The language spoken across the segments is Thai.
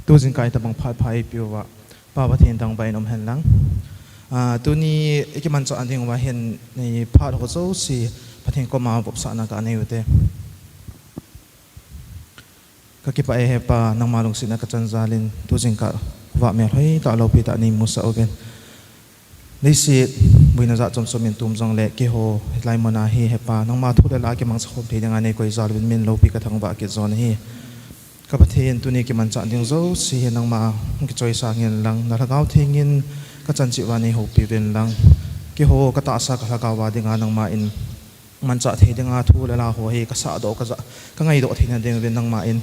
tu jing kai tabang phat phai piwa pa pathin tang bai nom hen lang tu ni ikiman cha anding wa hen ni phat ho zo si pathin ko ma bop sa na ka nei ute ka ki pa e pa nang malung sina ka chanzalin tu jing ka wa me hoi ta lo pi ta ni musa ogen nei si buina za chom somin tum jong le ki ho lai mona hi he pa nang ma thu le la ki mang sa khom the nga nei koi zal win min lo pi ka thang ba ki zon hi ka pathin tu ni ki man cha ding zo si nang ma ki choi sa ngin lang na lagaw thingin ka chan chi wa nei ho pi ven lang ki ho ka ta sa ka lagaw wa dinga nang ma in man cha the dinga thu le la ho hi ka sa do ka za ka ngai do thina ding ven nang ma in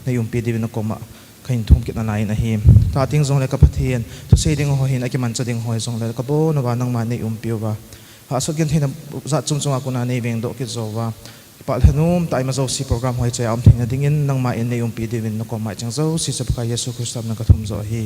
nei um pi di ven ko ma kain thum kit na nai na hi ta ting zong le ka pathian tu se ding ho hin a ki man cha ding ho zong le ka bo no wa nang ma nei um pi wa ha so gen thina za chung chung a ko na nei veng do ki zo wa pa hanum tai ma zo si program hoi che am thina ding in nang ma in nei um pi di win no ko ma chang zo si sa ka yesu kristam na ka thum zo hi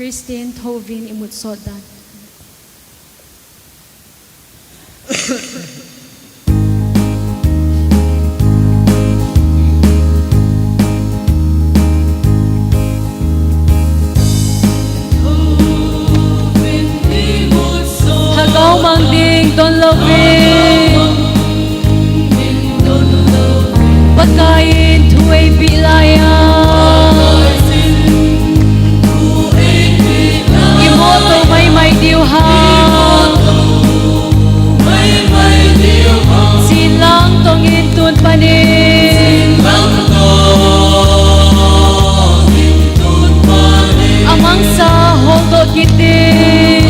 Christine Tovin Imutsodan. Hagaw mangding don loving pagkain tuway bilayan may diuhang silang tongin tun panin amang sa holdo kitin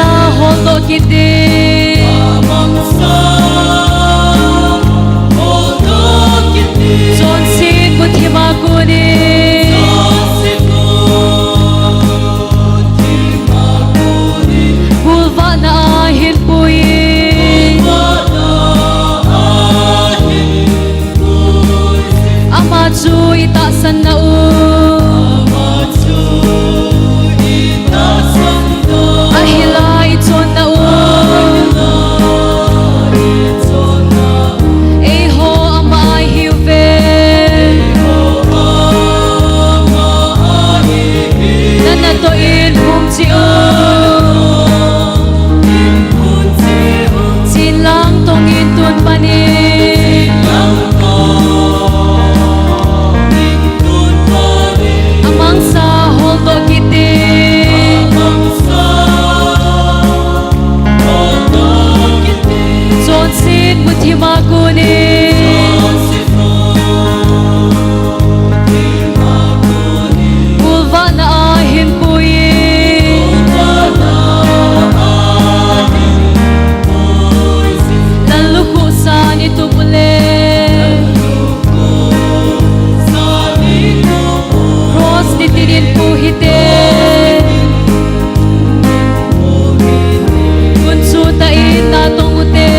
sa holdo kiti John sin butima kuni Hulva na ahin puyin Ama chu itasan na Ahila iton na Eho ama hiuve Nanato in hum Sin lang tong intun panin Amang sa holdo kiti John sin butima kuni Hulva na ahin puyin Naluko sa nito puli Cross titinin puhite Kunsutain natong ute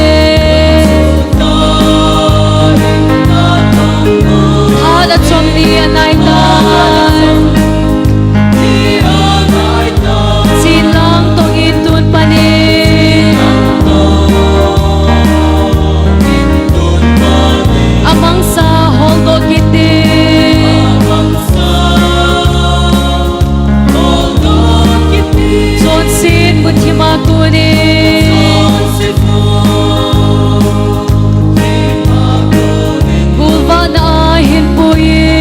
Halat som di anaitan Silang tong itun panin Amang sa holdo kiti John sin butima kuni Hulva na ahin puyin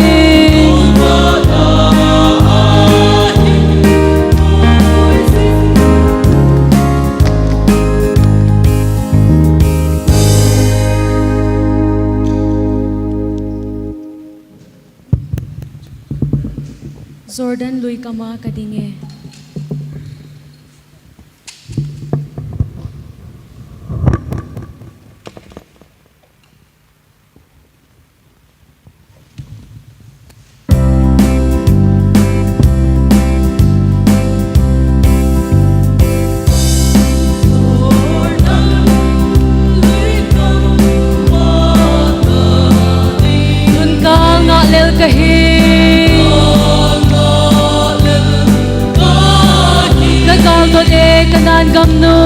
Jordan Lui Kama Kadinge. Nun ka nga lel kahin Kagalton kanan gamno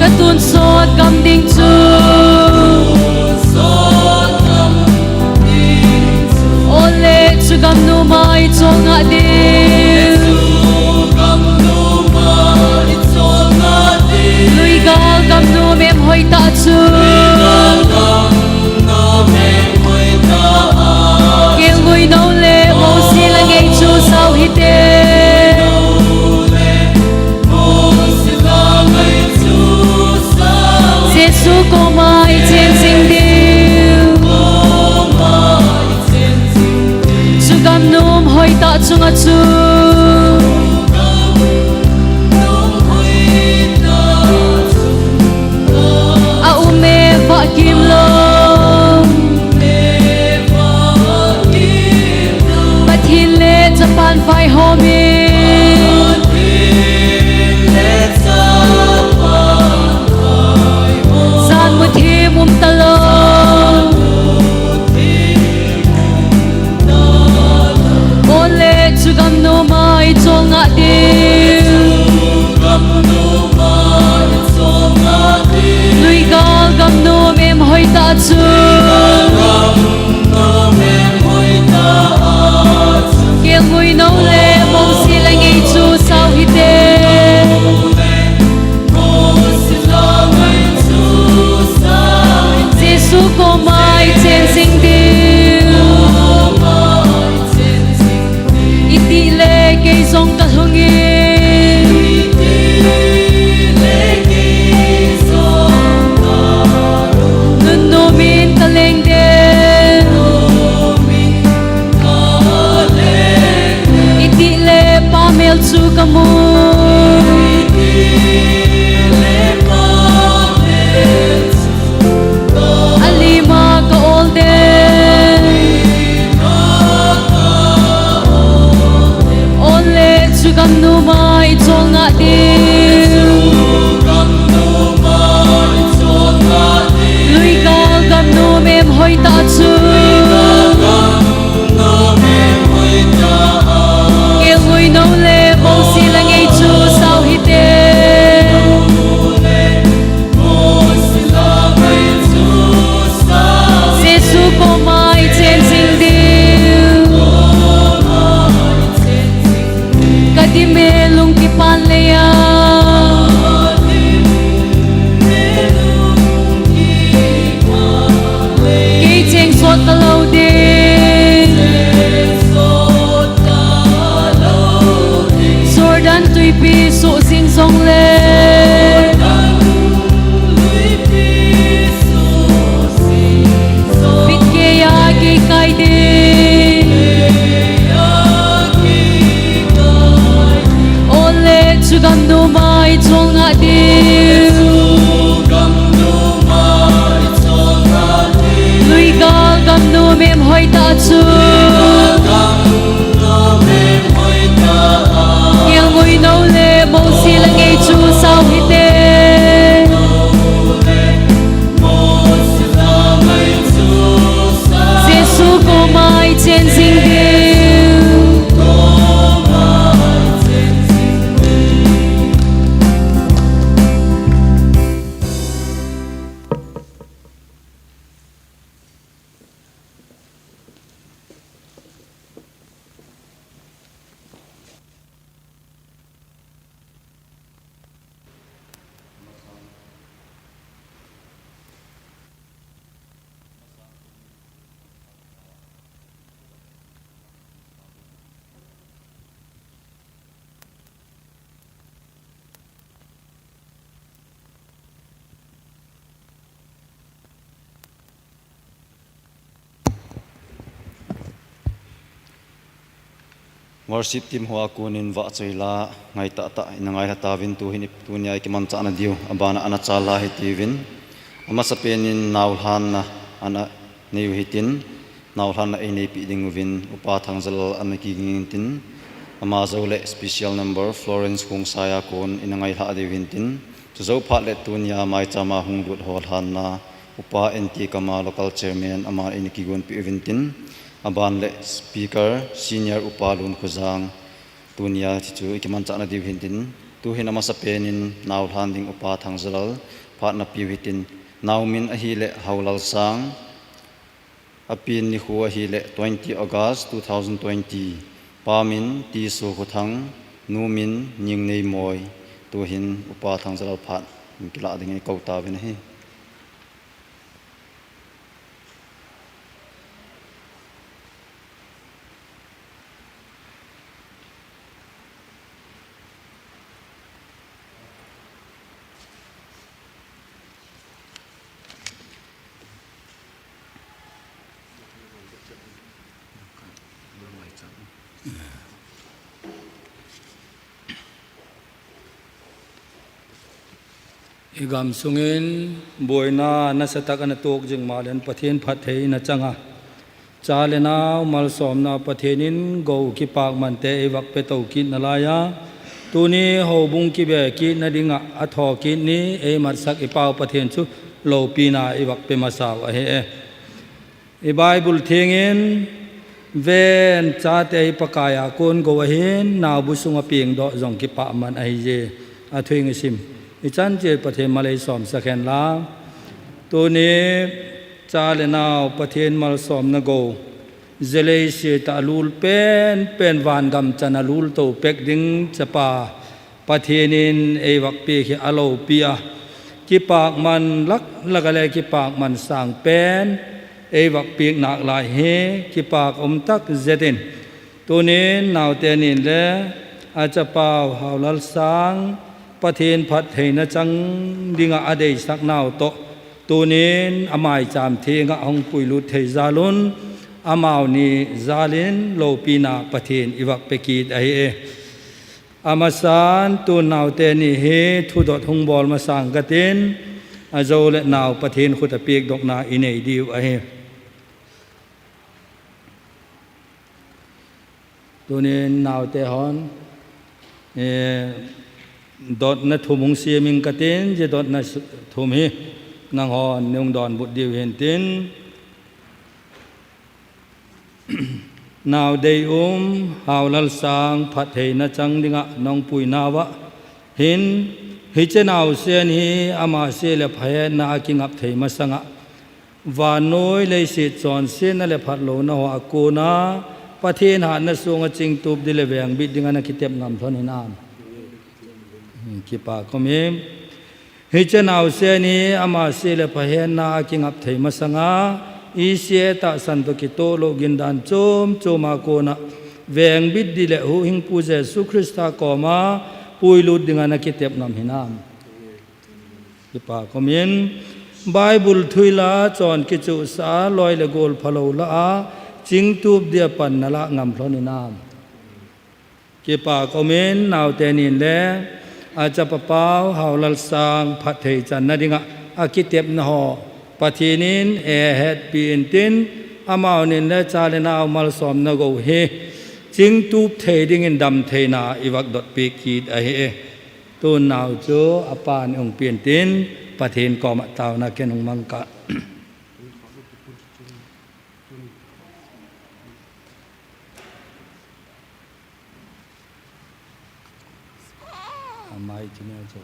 Katunsot gamding chu Ole chu gamno mai chonga dil Lui gal gamno mem hoi ta chu Kêu ngui nấu lệ mô xì là ngay chú sao hít đê Giê-xu cô mai trên sinh điêu Chú gam nôm hoi ta chung a chú A ume va kim lông Hin lệ Japan phải hôm San một thi mum talong Ôn lệ chú gam nô mai cho ngạ điêu Lui gal gam nô mềm hoi ta chú Kêu ngui nấu lệ mong xì là ngay chú sao hít đê Giê-xu cô mai trên sinh điêu Iti lệ cây dòng cả hương yên Nun nô min ta lên đê kamu alima ka olde ole chugam nu mai chonga de lui ga gam nu mem hoi ta chu ke ngui no le mo si la ngei chu sao hi te Jesu ko mai chen sing diu kadime lung ki pan le ya ke cheng sot ta lo de Jordan tui pi so sing song le bit ke ya ke kai de ole chugam nu mai chonga de lui ga gam nu mem hoi ta chu Yang ngui no le mo si la ngei chu sao hi te Jesu ko mai chen sing diu Worship team hoa kunin wa choila ngai ta ta inangai hata vin tu hinip tu nya ki man cha na diu abana ana chala hi tivin ama sapenin naulhan na ana neu hitin naulhan na nei pi ding vin upa thangjal ana ki tin ama zole special number Florence Hung Saya kon inangai ha de vin tin tu zo phat le tu nya mai chama hung lut hol han na upa NT kama local chairman ama in ki gon pi vin tin aban le speaker senior upalun khuzang tunia chu ikiman chana div hintin tu hin ama sapenin naw handing upa thangzal phatna pivitin nawmin a hi le haulal sang apin ni huwa hi le 20 August 2020 pamin ti so khuthang numin ningnei moi tu hin upa thangzal phat kila ding ko ta ben hi igam sungin boina na sataka na tok jing malen pathen phathei na changa chalena mal somna pathenin go ki pak mante ewak pe to ki nalaya tuni hobung ki be ki nadinga atho ki ni e marsak ipaw pathen chu lo pina ewak pe masaw he e bible thengin ven chate pakaya kon go hin na busunga ping do jong ki pa man ai je a thwing sim ichan je pathen malai som sakhen la tu ni cha le naw pathen mal som na go zele se ta lul pen van gam chana lul to pek ding chapa pathenin e wak pe khi alo pia ki pak man lak lagale ki pak man sang pen e wak pek nak lai he ki pak tak zetin tu ni naw tenin le a chapa haulal sang pathen phat theina chang dinga adei saknaw to tunin amai cham thenga ong puilu thei zalun amau ni zalin lo pina pathen iwak pekit ai e อามาสานตัวนาวเตนี่เฮทุดอทงบอลมาสั่งกะเตนอาโจและนาวประเทศขุตเปียกดอกนาอินเอดิวอะเฮตัวนี้นาวเตฮอนดอดนัทุมงเสียมิงกะเตนเจดอดนัทุมเฮนางฮอนนงดอนบุตรดิวเห็นเตนนาวเดยฮาวลัลสางพัดเฮนะจังดิงะน้องปุยนาวะเห็นฮิเจนาวเสียนฮีอามาเสียเลพายนากิงับเทมาสังะวานน้อยเลยสิจอนเสียนนั่นเลพัดโลนะหัวกูนาประเทศหานสงจิงตูบดิเลเวงบิดดิงานะคิเต็บงำทนินามคิปาคอมเฮิเจนาวเสียนี้อามาเสียเลพายนากิงับเทมาสังะอีเสียตาสันตุกิโตโลกินดานโจมโจมาโกนะเวงบิดดิเลหูหิงปูเจสุคริสตากอมาปุยลุดdengan kitab nam hinam kipa komen bible thuila chon kichu sa loi le gol phalo la ching tup dia pan nala ngam thloni nam kipa komen naw te nin le acha papau haulal sang phathei chan na dinga akitab na ho pathinin e het pin tin amau nin le chalena mal som na go heจิงตูบเทดิ่งดำเทนาอีวักดดปีกีดไอเอตัวนาวโจอปานองเปลี่ยนตินประเทศกอมะตาวนาเกนองมังกะอามาจิเนโจ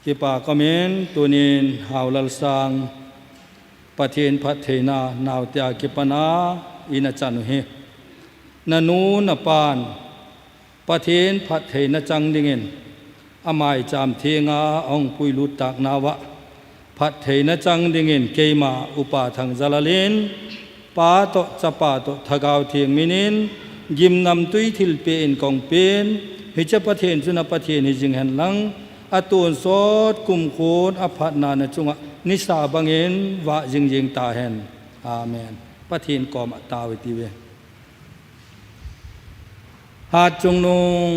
กิปากเมนตัวนี้หาวลัลซังประเทศพัฒนานาวเตียกิปนาอินาจันเฮนานูนปานประเทศพัฒนาจังดิเงินอามายจามเทงาองปุยลุตากนาวะพัฒนาจังดิเงินเกมาอุปาทังจลาเลนปาโตจะปาโตทกาวเทียงมินินยิมนำตุยทิลเปนกองเป็นฮิจประเทศจุนประเทศฮิจิงหันหลังอตูนโซดกุมโคนอภัตนานจุงะนิสาบังเอินวะยิงยิงตาเห็นอาเมนประเทศกอมตาวิติเวหาจงนง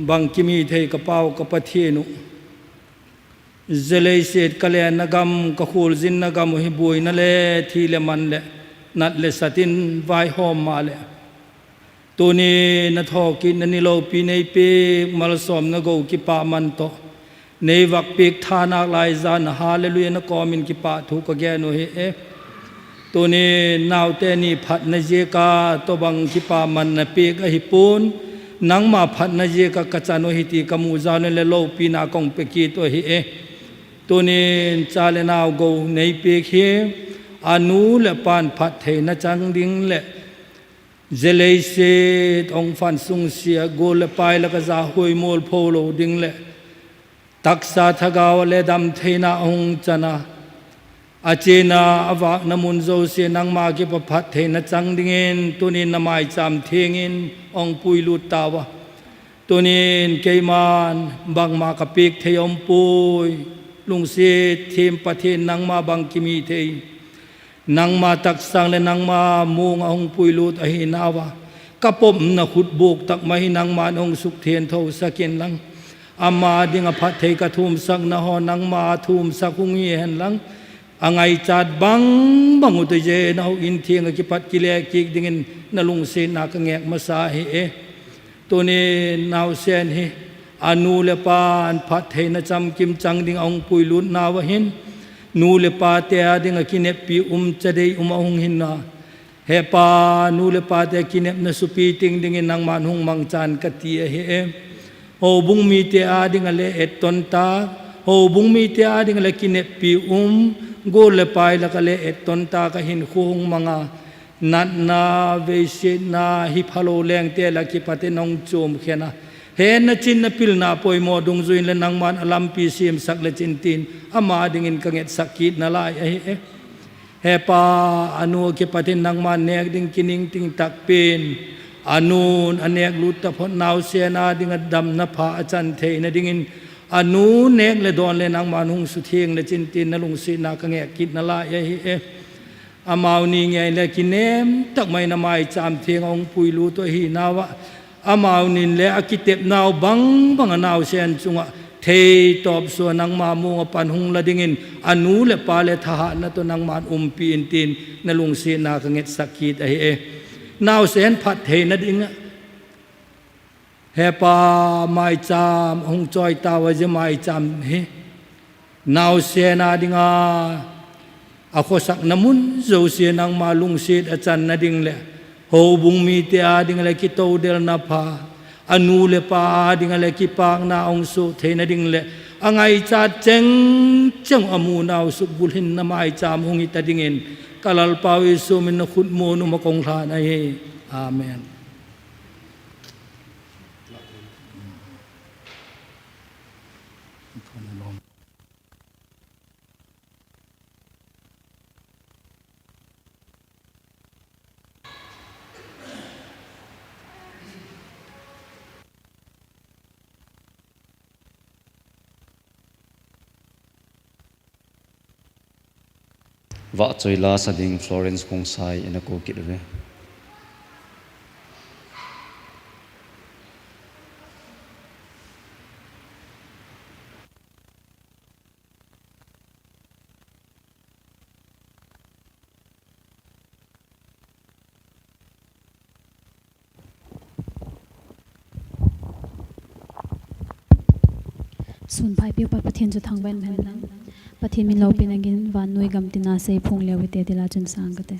บังกิมีเทกเป้ากับประเทศนุเจเลเศษกะเลนกรรมกะคูลจินนกรรมหิบุยนั่นแหละทีเลมันแหละนัดเลสตินไวหอมมาแหละตัวนี้นัทอกินนันนิโลปีในปีมาลสอมนโกกิปามันโตในวักปีกทานาลายจานฮาเลลูยานะกอมินกิปะทุกแกโนเฮตัวนี้นาวเตนีพัดนเจกาตัวบังกิปามันนปีกหิปูนนังมาพัดนเจกากะจาโนหิติกามูจานเลโลปีนากองเปกีตัวเฮตัวนี้จาเลนาวโกในปีกเฮอนุเลปานพัดเทนจังดิงเลเจเลเซตองฟันซุงเสียโกเลไปแล้วก็จะหวยโมลโพโลดิงเลตักษาทกาวเลดำเทนาองจนะอาเจนาอวะนมุนโจเสนังมาเก็บพัดเทนจังดิงเงินตัวนี้นามายจำเทงินองปุยลุตตาวะตัวนี้เกยมานบังมากระปิกเทยมปุยลุงเสทีมประเทศนังมาบังกิมีเทนังมาตักสังและนังมามุงองปุยลุตอหินาวะกระปมนักขุดโบกตักมาให้นังมาองสุขเทียนเท่าสกินลังอามาดิงอภัทเทกทุมสักนะฮอนังมาทุมสักหุงเยนลังอังไอจัดบังบังอุตเจนะฮอินเทียงกิปัดกิเลกิกดิงนลุงเสนากแงกมาสาเฮตัวนี้นาวเซนเฮอนุเลปานพัทเทนจำกิมจังดิงองปุยลุนนาวหินนูเลปาเตอดิงกินเนปีจะได้องหินนาเฮปานูเลปาเตกินเนนสุปีติงดิงนังมันหงมังจันกติเฮโอบุงมีเตอาดิงเลเอตตนตาโอบุงมีเตอาดิงเลกินเนปีโกเลปายละกเลเอตตนตากะหินคุงมังานัดนาเวเชนาฮิพาโลแรงเตละกิปะเตนองโจมเขนะเฮนจินนปิลนาปอยโมดงจุยเลนังมันอลัมปีซีมสักเลจินตินอามาดิงินกังเอตสักกิดนาลายเฮปาอนุกิปะเตนังมันเนกดิงกินิงติงตักเป็นอนุนอเนกลุตตะพนาวเสนาดิงดำนภาอาจันเทนดิงินอนุเนกเลดอนเลนังมานุงสุเทียงเลจินตินนลุงสีนากะแงกิดนลายอ amau ni ngai le kinem tak mai na mai cham thiang ong puilu to hi nawa amau nin le akitep naw bang bang naw sen chunga thei top so nang ma mu pan hung la dingin anu le pa le tha na to nang man pi in tin na lung si na ka nget sakit ai e naw sen phat thei na dinga he pa mai cham hung choi ta wa je mai cham he naw sen na dinga ako sak namun zo si nang ma lung si achan na ding le ho bung mi te a ding le ki to del na pa anu le pa ding le ki pak na ong su the na ding le angai cha cheng cheng amu naw su bulhin na mai cham hung ita dingin kalal pawi su min na khut mo nu ma kong tha na he amen vợ chơi la sa ding Florence kong sai ina ko kit ve Sun pai piu pa pathian chu thang ban ban lang pathian min lo pin agin van noi gam tina se phung lewi te dila chun sang ka te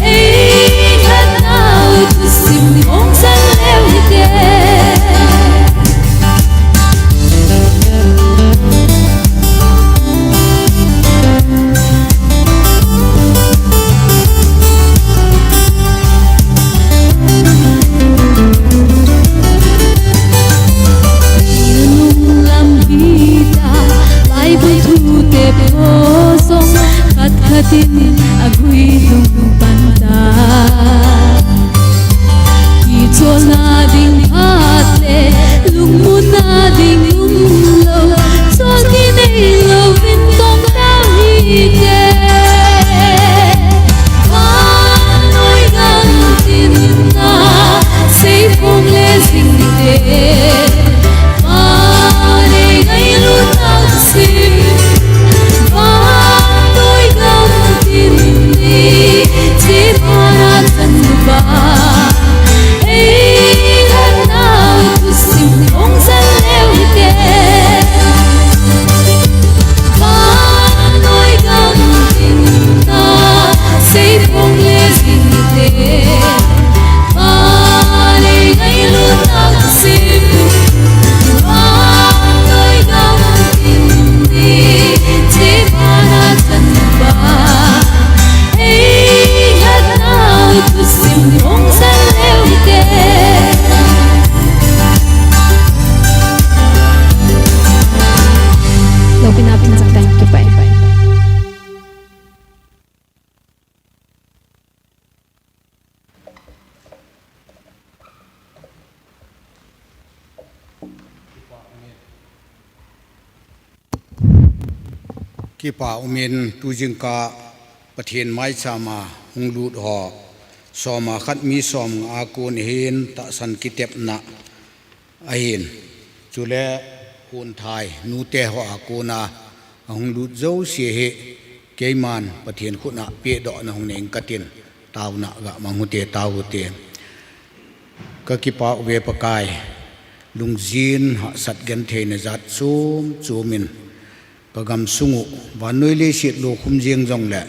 Hey กีป่าอุเมนตูจิงกาประเทศไม้ชามาหงลูดหอสอมาคัดมีสอมอากูนเห็นตะสันกิเต็บนะเห็นจุเลคนไทยนูเตหอากูนาหงลูดเจ้าเสียเหเกยมันประเทศคุณะเปียดอนหงเนงกตินตาวนะกะมังหุเตตาวหุเตก็กีป่าเวปกายลุงจีนหสัตกันเทนจัดซูมจูมินปะกำสุงวันนุยเลสิโลคุมเจียงจงแหละ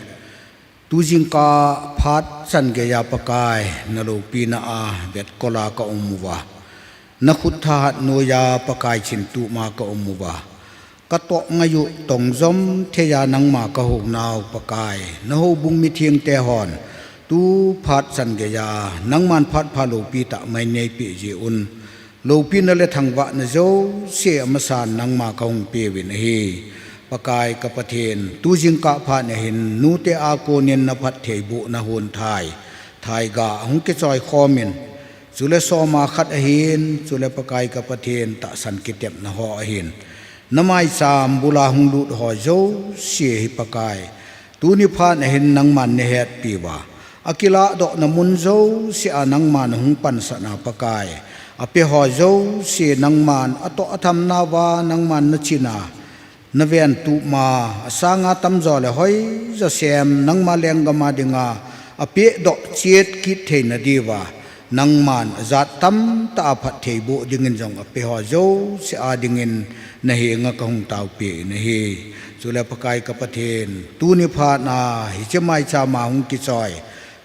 ตูจิงกาพัดสันเกียปกายนโลปีนาอาเบ็ดกลากะอมุวานักขุดทาดโนยาปกายชินตุมากะอมุวากะตอกงายุตงจอมเทยานังมากะหกนาวปกายนโฮบุงมิเทียงเตหอนตูพัดสันเกียนังมันพัดพาโลปีตะไม่เนยปีจีอุนโลปีนั่นแหละทางวะนโจเสียมสานนังมากะหงเปียวินเฮปกายกับประเทศตูจิงกะพาเนหินนูเตอาโกเนียนนภัทเทบุนหุนไทยกะหงเกจอยคอมินสุเลสอมาขัดเหินสุเลปกายกับประเทศตะสันกิเต็บนหอเหินนไมสามบุลาหงลุดหอโจเสียหิปกายตูนิพาเนหินนังมันเนเหตปีวาอากิลาดอกนมุนโจเสียนังมันหงปันสนาปกายอภิหอโจเสียนังมันอโตอธรรมนาวานังมันนชินานเวียนตุมาสางาตำจอเลยหอยจะเสียมนังมาเลียงกมาดิงาอภิดอกเชียดคิดเทนดีว่านังมันจัดตำตาพัดเทบุดิงินจงอภิหอโจเสียดิงินนเหงกงตาวเปียนเหสุเลปกายกับประเทศตูนิพานาหิจไม่ชามาหงกิจอย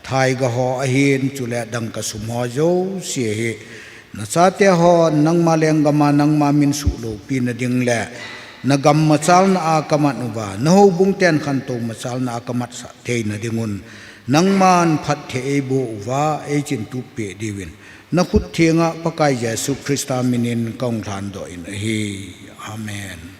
ไทยกหอเห็นจุเลดังกสุมหอโจเสียเหนัสเตหอนังมาเลียงกมานังมามินสุโลปีนดิงแลnagam masal na akamat uba naho bungten khanto masal na akamat sa the na dingun nangman phat the ebo uba ejin tu pe diwin na khut thenga pakai Jesu Christa minin kong than do in hi amen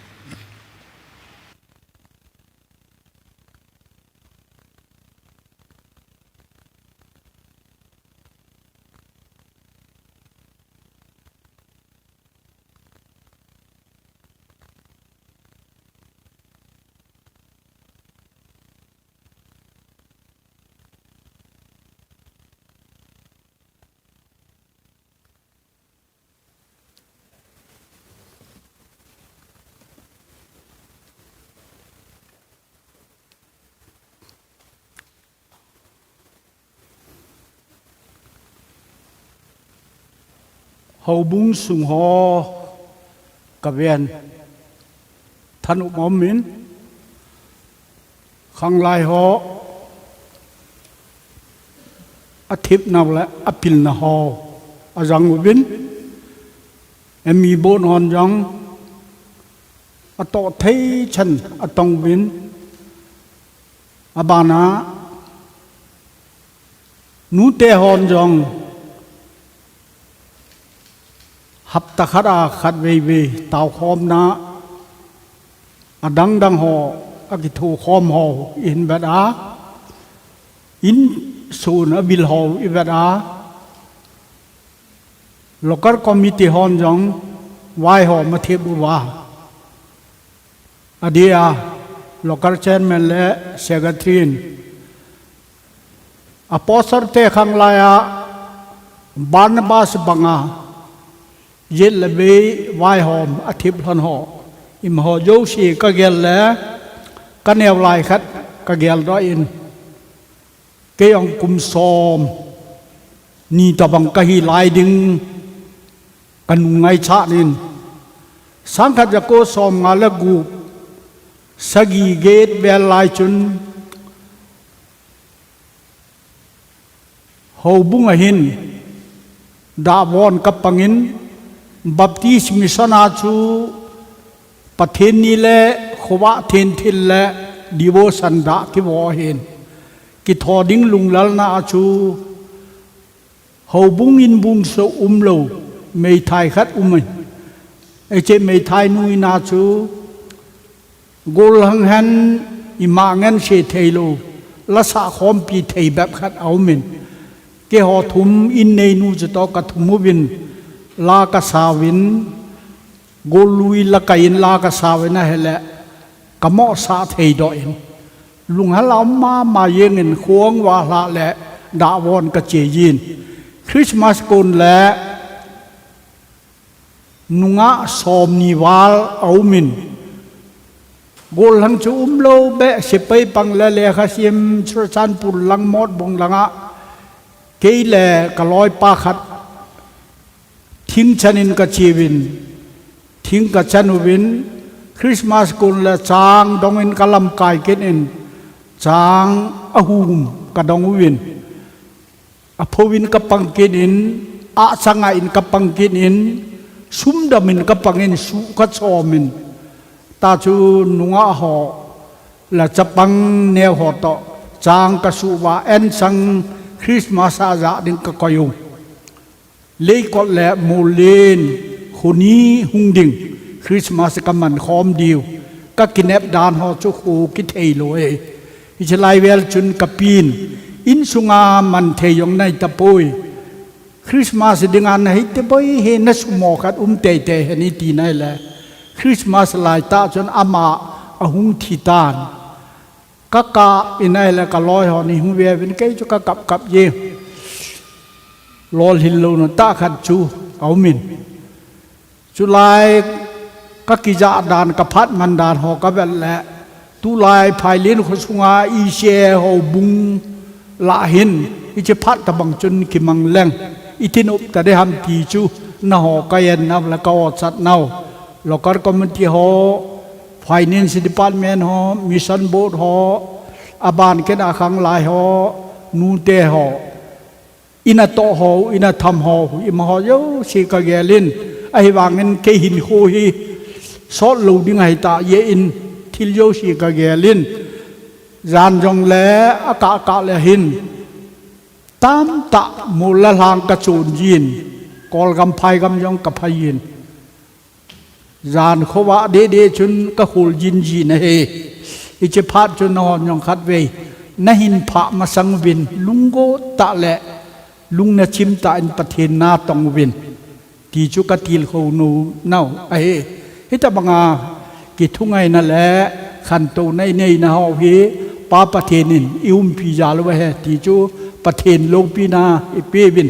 hầu bung sung ho cà ven thân ụ móm miến khang lai ho a thiếp nào lại a pin na ho a răng u bin em mi bon hòn răng a to thấy chân a tông bin a bà na nú tê hòn răng hấp ta khát à khát về tàu khom na à đăng họ à cái thu khom họ in vật á in số nó bil họ in vật á local committee hòn giống vai họ mà thiệp bùa à đi à local chairman lệ secretary à poster te khang lai à Barnabas banga yết là bê vai hòm á thiếp hòn họ im họ dấu xì các gel lẽ các nèo lại khách các gel đó in cái ông cung xòm ni ta bằng cái hi lại đinh cần ngay chạ nên sáng khách ra cô xòm ngã là gu sagi gate về lại chun hầu bung ở hin đã vòn cấp bằng in baptist misana chu pathen ni le khowa then thil le devotion da ki wo hin ki thoding lunglal na chu ho bung in bung so lo mei thai khat mai ai che mei thai nui na chu gol hang han ima ngan she theilo la sa khom pi thei bap khat au min ke ho thum in nei nu chu to ka thumu bin la ka sawin golui la kain la ka sawina hele กะมอสาเทยดอยลุงฮัลลามาเยงินควงวาละและดาวอนกะเจยินคริสต์มาสกุลและนุงะสอมนิวาลเอามินกอลหังจูมโลเบะสิไปปังเลเลขสิมชรชันปุลังมอดบงลังะเกยเลกะลอยปาขัดทิ้งชันินกะชีวินทิ้งกะชันวินคริสต์มาสกุลและจางดงอินกะลำกายเกนินจางอหูมกะดงวินอภวินกะปังเกนินอาสังอินกะปังเกนินซุมดามินกะปังอินสุกะชอมินตาจูนุงะหอและจะปังเนวหอตจางกะสุวาเอ็นสังคริสต์มาสอาจะดิงกะกอยุงเลกอและโมเลนคนนี้หุงดิงคริสต์มาสกมันคอมดิวก็กินแอบดานหอจุกูกิเทยโลเออิจไลเวลจุนกะปีนอินสุงามันเทยงในตะปุยคริสต์มาสดิงานให้ตะปุยเฮนัสมอกัดเตเตเฮนิตีนั่นแหละคริสต์มาสลายตาจนอามาอหุงทิตานก็กะอินัยและก็ลอยหอนี่หุงเวียเป็นไกจุกะกับเยลอลินโลนตาขัดจูเอามินจุลายก็กิจาดานกับพัดมันดานหอกะเบลและตุลายภายลินขสุงาอีเชหอบุงละหินอิเจพัดตะบังจุนกิมังแรงอิทินุปแต่ได้ทำตีจูนหอกะเย็นนับแล้วก็อดสัตว์เนาแล้วก็คอมมิตี้หอ Finance Department หอ Mission Board หออาบานเกณฑ์อาคังลายหอนูเตหออินาโตหออินาทำหออิมหอเยอะสิกะเกลินไอวางเงินเกหินโคฮีสอดลูดิ้งไอตาเยอินทิลโยสิกะเกลินจานจงแลอากาเลหินตามตะมูลลางกระจูนยินกอลกำไพกำยองกับพยินจานเขาว่าเดชุนก็ขุลยินจีนเฮอิจพัดจนนอนยองคัดเวนหินพระมาสังวินลุงโกตะแหละลุงนชิมตาอินประเทศนาตองวินที่จุกติลเขานูเน่าไอฮิตบังอากิทุงไงนั่นแหละขันโตในนะฮะเฮป้าประเทศนินอิมพิจาลวะเฮที่จูประเทศโลกปีนาอิเปวิน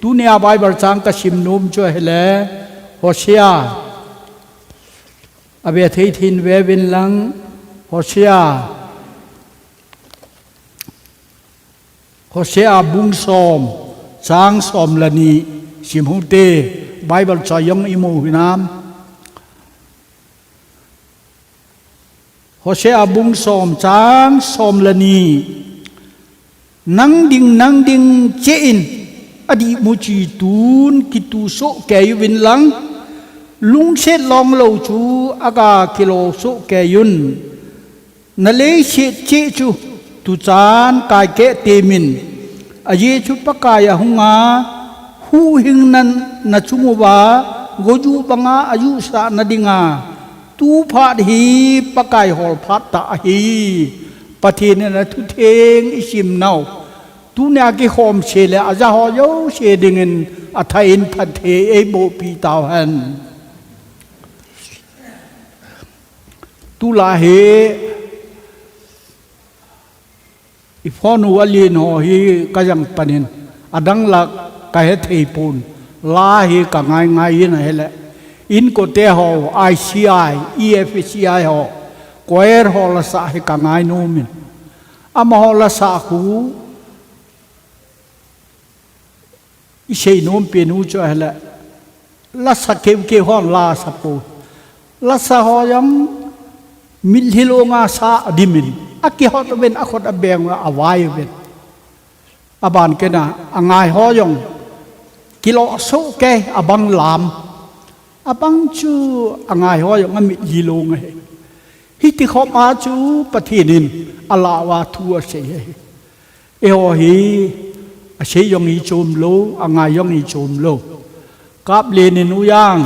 ตุเนียบายบร์จังกชิมนุมช่วยให้แล้วโฮเชียอเบทิทินเววินลังโฮเชียบุงสอมจางสอมลนีชิมฮูเตไบเบิลจอยงอิมูหินามโฮเชียบุงสอมจางสอมลนีนังดิงเจอินอดีมุจีตูนกิตูโซแกยวินลังลุงเช็ดลองโลจูอากากิโลโซแกยุนนั่นเลยเช็ดเจจูตุจานกายเกเตมินอาเยชุปกายหุงาหูหิงนันนัชุงวาโกจูปังอายุสานดิงาตูพัดฮีปกายหอลพัดตาฮีปะเทนนะทุเทงอิชิมนาตูเนียกิขอมเชลอาจาหอยเชดิงินอัทายนพัดเทเอโบปีตาวหันตุลาเฮอีฟอนูวลีนหอฮีก็ยังปนินอดังลักกะเฮเทปูนลาฮีกะง่ายๆนะเฮละอินโกเตหอ ICI EFCI หอกวร์หอละสะเฮกะง่ายโนมินอะมหอละสะคูอิเชยโนมเปียนูจ่อเฮละละสะเกหอลาสะปูละสะหอยังมิลฮิโลงาสะดิมินอากิฮอตเป็นอาคตอเบงอาวายเป็นอาบานเกนะอ่างายหอยงกิโลโซเกอาบังลามอาบังจูอ่างายหอยงมิฮิโลงเฮฮิติขอมาจูปะเทนินอลาวาทัวเสเอโอฮีเชยงอีโจมโลอ่างายยงอีโจมโลกับเลนินุยัง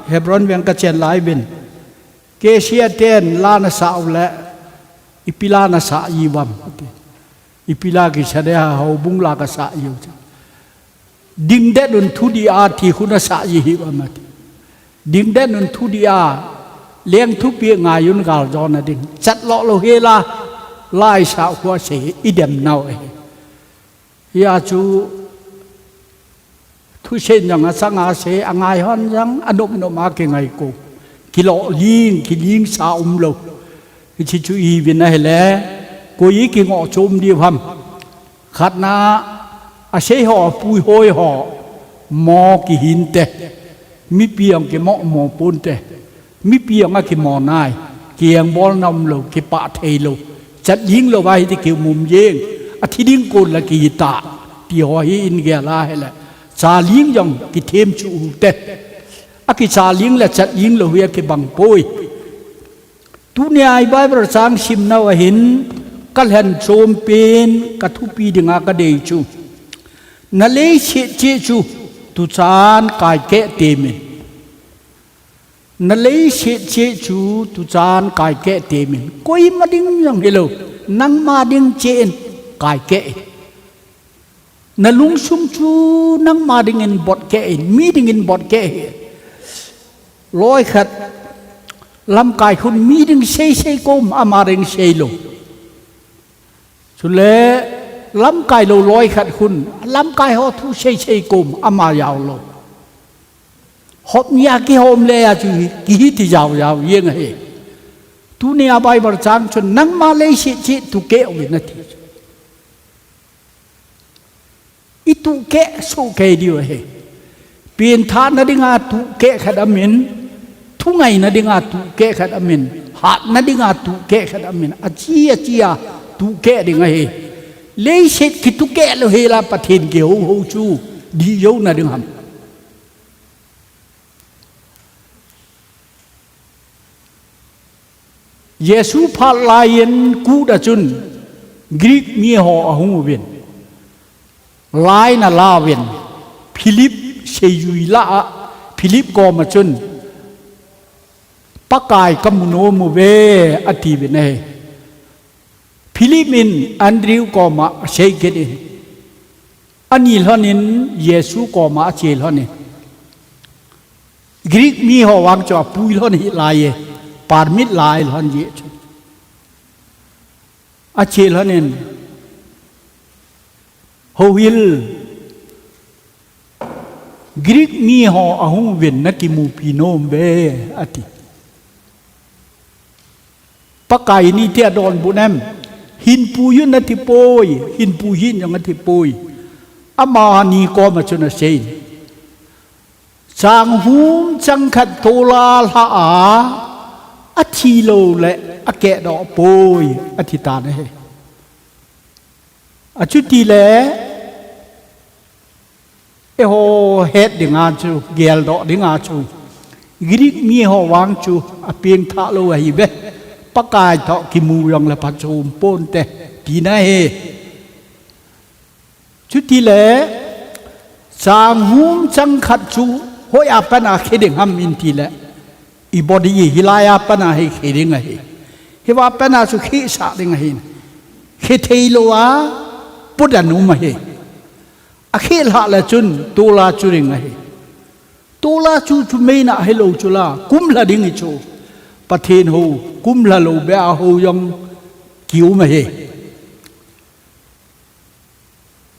เฮบรอนเวียงกะเจนไลบินเกเชียเตนลานสาวและอิปิลานาสายีวัมอิปิลากิชาเดฮาฮาบุงลากสายีวดิงเดนุนทุดีอาที่คุณสายีวัมดิงเดนุนทุดีอา เลี้ยงทุกปีงายุนกาลจอนดิ่งจัดเลาะโลเฮลาไล่ชาวหัวเสียอีเดมเนาเอยาจูทุเชนยังสังอาเสอางายฮันยังอนุมนมาเกงไงกูกิโลลิงสาวโลชิจูอีวินนะเฮเลกูยีกิงอชมดีพัมขัดนาอาเสหอปุยโหยหอมอกิหินเตมีเปียงกิหมอปนเตมีเปียงกิหมอนายเกียงบอลนำโลกิปะเทโลจัดยิงโลไว้ที่กิวมุมเยงอธิดิงกุลละกิตาที่หอยอินเกลาเฮเลซาลิงยังกิเทมจูเตอากิซาลิงและจัดยิงโลเวียกิบังปุยทุเนียไอ้ใบประสางชิมนาวหินกัลเห็นโจมเป็นกัทุปีดึงอากาเดจูนั่นเลยเชจูตุจานกายแก่เตมินนั่นเลยเชจูตุจานกายแก่เตมินก็ยิ่มาดิ้งยังเฮโลนั่งมาดิ้งเจนกายแก่นั่นลุงซุ่มจูนั่งมาดิ้งเงินบดแก่มีดิ้งเงินบดแก่ลอยขัดลำกายคุณมีดิ้งเชยกมอามาดิ้งเชยโลสุดเลยลำกายเราลอยขัดคุณลำกายเขาทุเชยกมอามายาวโลหอบเนียกี่หอมเลยอะจูกี่ที่ยาวยังไงทุเนียใบประจางจนนั่งมาเลยเชตุเกะวินาทีอีตุเกะสุเกะดีวะเฮเปลี่ยนท่านาดิงาตุเกะขัดอามินทุไงนาดิงาตุเกะขัดอามินหานาดิงาตุเกะขัดอามินอาเจียตุเกะดิงาเฮเลยเช็ดกิตุเกะโลเฮลาปะเทนเกียวโฮจูดีโยนาดิงามเยซูพาลายันกูดาจุนกรีกมีหออาหูเวนลายนาลาเวนฟิลิปเชยุยละฟิลิปก็มาจุนปะกายกัมโนมุเวอติเวเนฟิลิปมินอันดริวก็มาเชยเกเดอันนี้หนินเยซูก็มาเชยหนินกรีกมีหอวางจ่อปุยหนิลายปาร์มิดลายหลันเยชอาเชลหนินโฮวิลกรีกมีหออาหูเวนนักิมูปิโนมเบอติปะไก่นี่เทียดอนบุญแอมหินปูยุนนัติโปยหินปูหินยังนัติโปยอามานีก็มาชนะเซนจางหูมจังขัดโตลาลาอาอธิโลและอแกะดอกโปยอธิตาเนอจุติแลเอโฮเฮ็ดดิงาจูเกลดอกดิงาจูกรีกมีหอวางจูอเปียงทะโลไอเบปะกายเถาะกิมูยังละพัดจูมป้นแต่ปีน่าเฮจุติแลจางหูมจังขัดจูหอยอาปนาเคดิงหำอินทีแลอีบอดีฮิลายาปนาให้เคดิงไงเฮว่าปนาสุขีสาดิงไงเคเทโลอาปุดานุมาเฮอเคลาละจุนตูลาจุริงไงตูลาจูจุเมนะเฮโลจุลากุมลาดิงอิโชปะเทนโฮกุมลาโลเบอาโฮยังกิวมาเฮ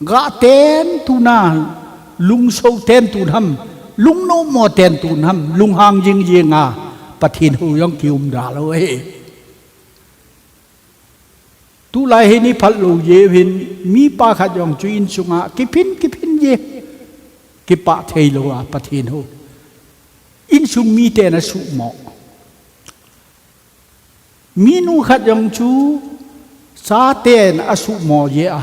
กะเตนตูนาลุงโซเตนตูทำลุงโนมอเตนตูทำลุงหางยิงยิงอาปะเทนโฮยังกิวมดาโลเฮตุลาเฮนิพัลโลเยวินมีปาขัดยองจุอินสุงะกิพินเยกิปะเทโลอาปะเทนโฮอินสุงมีเตนะสุหมอมีนูขัดยองจูซาเตนอสุหมอเยอา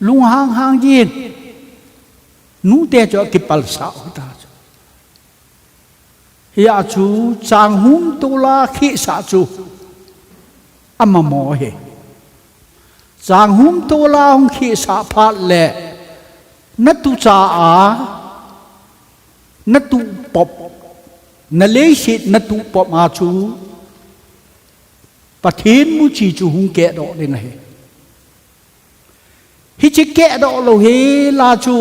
ลุงหางเย็นนูเตจอกิปัลสาวตาเฮียจูจางหุมตุลาขิสาจูอามาโมเฮจางหุมตัวลาหงขีสาพัดเล่นัตุจาอานัตุปบนเลสิตนัตุปบมาจูปะเทนมุจีจูหงแกะดอกได้ไงฮิจิแกะดอกโลเฮลาจู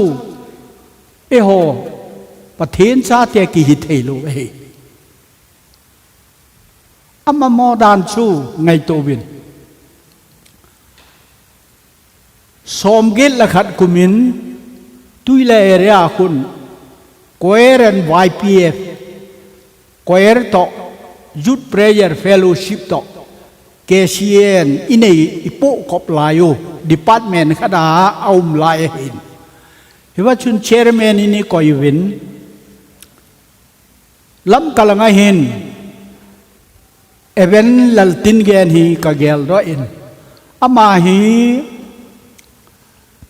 เอโฮปะเทนซาเตกิฮิเทโลเฮ อามาโมดานชูไงตัววินสมกิจละขัดกุมินตุยเลเรียคุณกวยเรน YPF กวยร์ต่อ Youth Prayer Fellowship ต่อ KCN อินเนอิปุกบลายู Department ขดาเอาลายเห็นเห็นว่าชุนเชอร์แมนนี่ก็ยวินล้ำกำลังเห็นเอเวนลัลตินเกนฮีกะเกลร้อยอินอามาฮี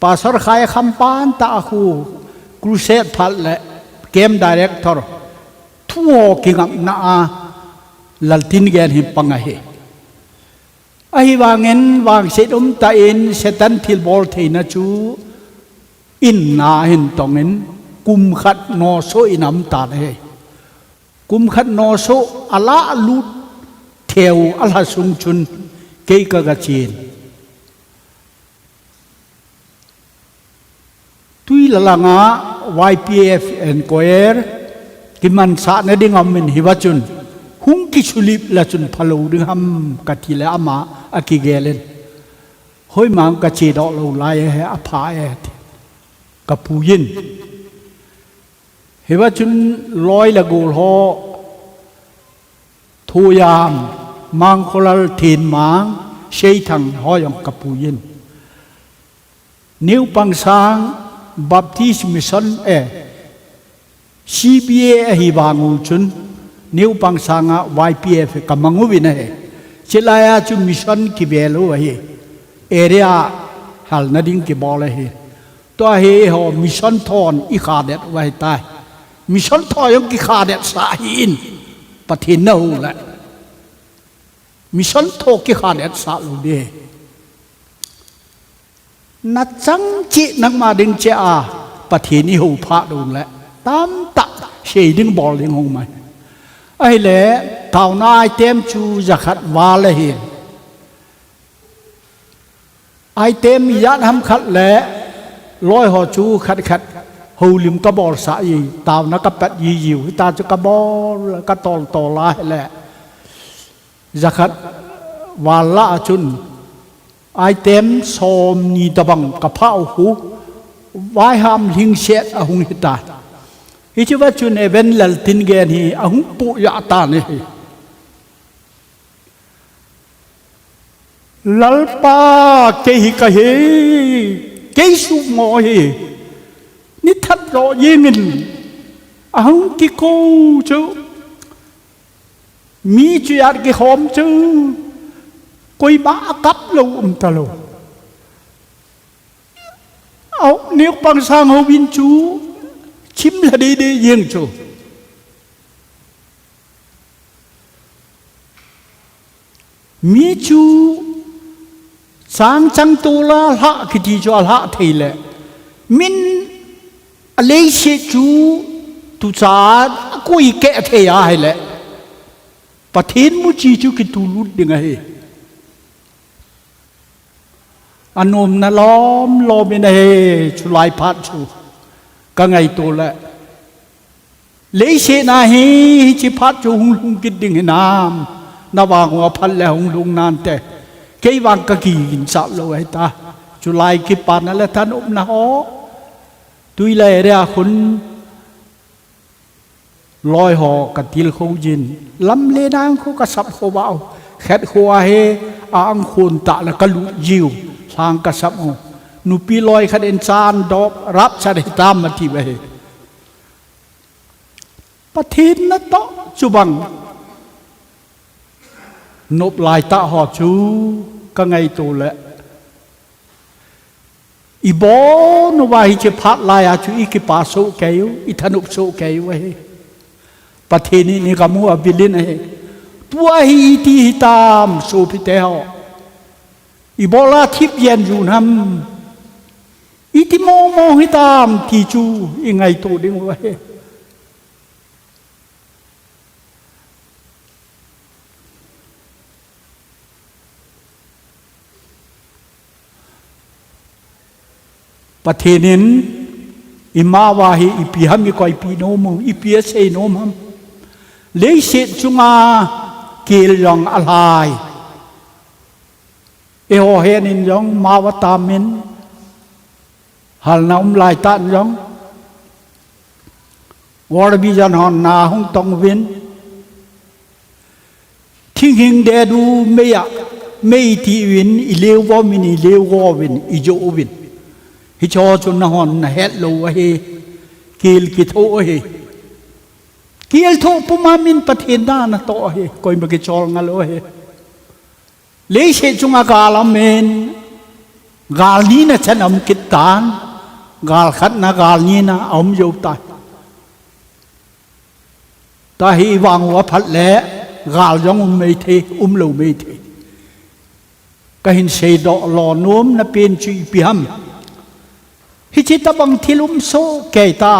ภาษาไทยคำปานตาคูครูเซตพัลและเกมดีเรคเตอร์ทั่วกิงนาลัลตินเกนฮีปังเฮไอ้วางเงินวางเศษตาอินเซตันทิลบอลเทนะจูอินนาเห็นตรงนั้นกุมขัดนอโซอินำตาเลยกุมขัดนอโซอัลาลูดเทวอัลาสุงชุนเกยกะกะจีนตุยละงา YPF and Choir กิมันสะนดิ่งอมินฮิวจุนหุงกิชุลิบละจุนพะโลดึงหำกะทิละอามาอะกิเกเลนหอยมังกะจีดอกโลลายเฮอภาเอกับผู้ยินเห็นว่าจุนลอยละกูฮอทูยามมังคนละถิ่นมังเชยทังหอยองกับผู้ยินนิวปังสังบัพติสมิชันCBA ฮิบางูจุนนิวปังสัง YPF กับมังวินเฮเชลายาจุนมิชันกิเบลูเฮเอเรียฮัลนาดิงกิบอลเฮตัวเฮฮอมิชันทอนอีขาเด็ดไว้ตายมิชันทอนยังกิขาเด็ดสาหินปะเทนนูแหละมิชันทอกิขาเด็ดสาลูเดนัดจังจินักมาดึงเจ้าปะเทนิหูพระดูแลตามตะเชยดึงบอลดึงหงมาไอ้เล่เท่านายเต็มจูจะขัดวาเลยเห็นไอเต็มยัดทำขัดแหละลอยหัวจูขัดหูลิมกระบอกสายตาวนักกระเป็ดยีหิวตาจะกระบอกกระตอลายแหละจะขัดวาละจุนไอเต็มสมนีตะบังกระเพาหูไว้ห้ามลิงเสียอาหุงหิตาฮิจิวัจุนเอเวนลัลตินเกนฮีอาหุงปุยาตาเนฮีลัลปาเกหิกะเฮเกสุโมเฮนิทัดรอยิงินอาหุงกิโกจูมีจุยาร์กิหอมจูกุยมากับลูตะโลเอาเนียปังสังโฮวินจูชิมละดียิงจูมีจูสังจังตุลาละกิติจวละเทเลมินเลเชจูตุจากุยเกะเทียให้แหละปะเทนมุจีจูกิตูลุดยังไงอันนมนะล้อมไม่ได้ชุลายพัดชูก็ไงตัวละเลยเชนาฮีจิพัดจูหงลุงกิดดิ่งน้ำนาวางหัวพันแล้วหงลุงนานแต่เกี่ยวกับกะกีกินสับเลยตาชุลายกิปานนั่นแหละท่านอมนะฮอตุยเลยเรียคนลอยหอกติลเขายินลำเลนางเขากระสับเขาเบาแคดหัวเฮอ่างคนตะแล้วก็ลุยิวทางกระสับนูปีลอยขัดเอ็นซานดอกรับชาดิตามมาที่ไปปะทินนะโตจุบังนบลายตาหอจูก็ไงตัวแหละอีบอนว่าฮิจะพัดลายอาจูอีกิปาโซเกยอีธนุโซเกยไว้ปะทินนี่ก็มัวบิลินเฮตัวฮีที่ตามโซพิเตหอีบอลาทิพเย็นอยู่น้ำอีที่โมให้ตามที่จูยังไงตัวดิ้งไว้ประเทศนี้อิมาวาฮีอีพีฮัมอีกอยปีโนมอีพีเอสเอโนมฮัมเลยเสจุงา กีลยองอะไรเอโอเฮนินยองมาวตามินฮัลนาลายตันยองวอร์บิจันฮอนนาฮงตองวินทิ้งหิงเดดูไม่ทีวินอิเลวมินอิเลววินอิโจวินฮิชอจุนฮอนเฮลโลเฮกีลกิโตเฮกีลโทปุมามินประเทศด้านโตเฮคอยมาเกจอลงาโลเฮเลเชจุงอากาลเมนกาลนี้นะฉันอมกิตานกาลขัดนะกาลนี้นะอมโยตายตาฮีวางหัวพัดแหละกาลยองไม่เทโลไม่เทก็เห็นเสดหล่อนุ่มนะเป็นจุยพิมฮิจิตบังทิลุมโซเกตา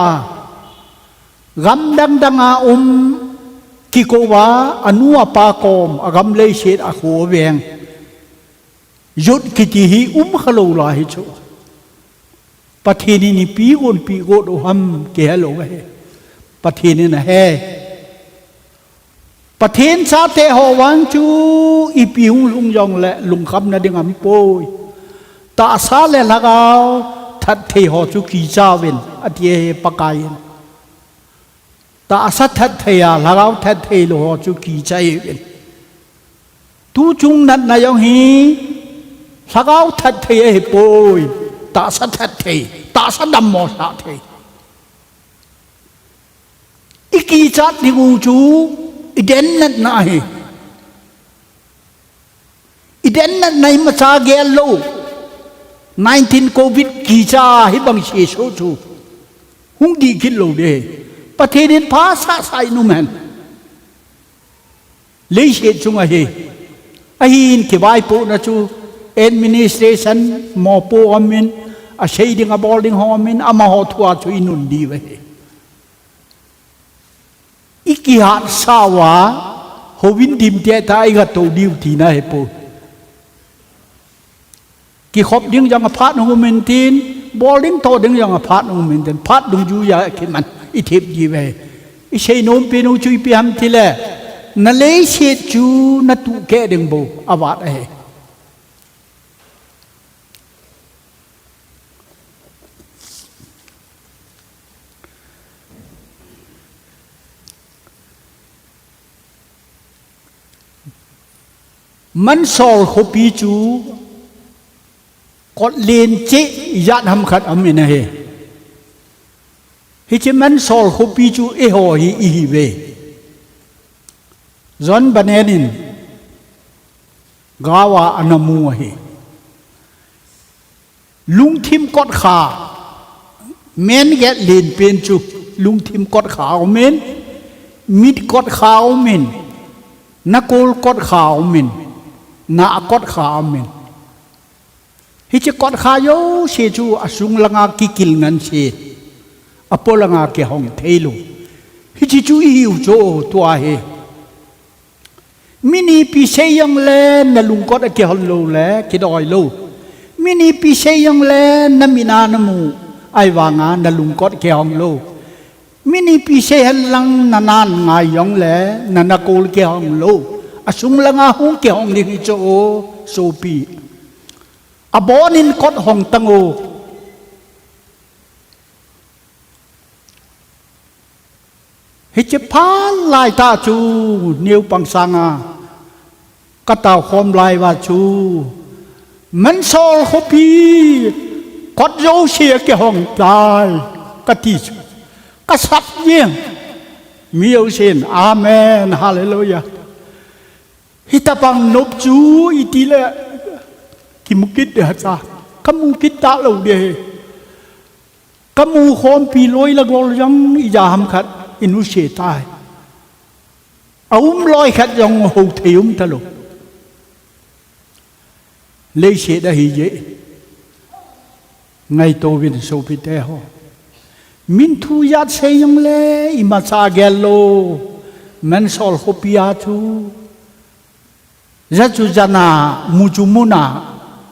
กำดังกิโกวาอนุปากอมกำเลยเสดอโคเวงยุดกิติฮีขลุลาฮิโชประเทศนี้ปีโกดหัมเกลโลเฮประเทศนี้นะเฮประเทศชาติฮวันจูอีปีหุงลุงยองและลุงคำนะดึงอัมโปยตาซาเลละกาวทัดเทหอจุกีจาวินอดีเฮปกายนตาสัททัดเทียละกาวทัดเทโลหอจุกีใจวินตูจุงนัดนายองฮีละกาวทัดเทเฮโปยตาสัททัดเทตาสัดดัมโมสัทเทอีกีจัดดิกูจูอีเดนนั่นนะเฮอีเดนนั่นในมาซาเกลโล19โควิดกีจาฮิบังเชโชจูหุงดีกินโลเดประเทศนี้ภาษาไซนุแมนเลยเชจุงเฮไอหินที่ไว้ปูนะจูadministration มอปูอามินอาเชยดิงอาบอลดิงฮอมินอามาฮอทัวจูอินุนดีเวอีกหาสาวาโฮวินดิมเตตาอีกตัวดิวทีน่าเฮปูกี่ขบดึงยังอพาร์ตนูเมนตินบอลลิงโตดึงยังอพาร์ตนูเมนตินพาร์ตดึงยูยาเขมันอีเทปยีเวอีเชยนมเป็นอุจุยพิฮัมทีละนั่นเลยเชจูนัตุเกดึงโบอาวาดเฮมันสอลขบีจูกดเลียนเจยัดทำขัดอเมนะเฮฮิจิมันสอลขบีจูเอโฮฮีอีเวจอนบันเอนินกาวาอนามัวเฮลุงทิมกดขาเมนแกเลียนเป็นจูลุงทิมกดขาเมนมิดกดขาเมนนักโกลกดขาเมนน่ากอดขาเมนฮิจิกอดขาโยเชจูอสุงลังอากิกิลงันเชอปอลังอาเกหงเทลูฮิจิจูอิวโจตัวเฮมินีพิเศษยังเลนนลุงกอดเกหงโลแลกิดอยโลมินีพิเศษยังเลนนมินานมูไอวางานนลุงกอดเกหงโลมินีพิเศษลังนานานงายยองแลนันโกลเกหงโลอสุงลังอาหงเกหงลิงโจโซปีอบอนินกดหงตังโอฮิจพานลายตาจูนิวปังสังากะตาคอมลายวาจูมันโซลขบีกดโยเชียเกหงตายกะติจูกะสับเยี่ยงมีเอาเชนอาเมนฮาเลลูยาฮิตาปังนบจูอิติเลกิมุกิดเดชะขมูกิดตาเราเดขมูคอมปีลอยละกอลยังอิจาหัมขัดอินุเชตายอาลอยขัดยังหูเทียมทะลุเลยเชดะฮิเยไงโตวินโซพิเตหอมินทูยัดเซยังเลอิมาซาเกลโลมันสอลขบิอาจูจัตุจานามูจูมุนา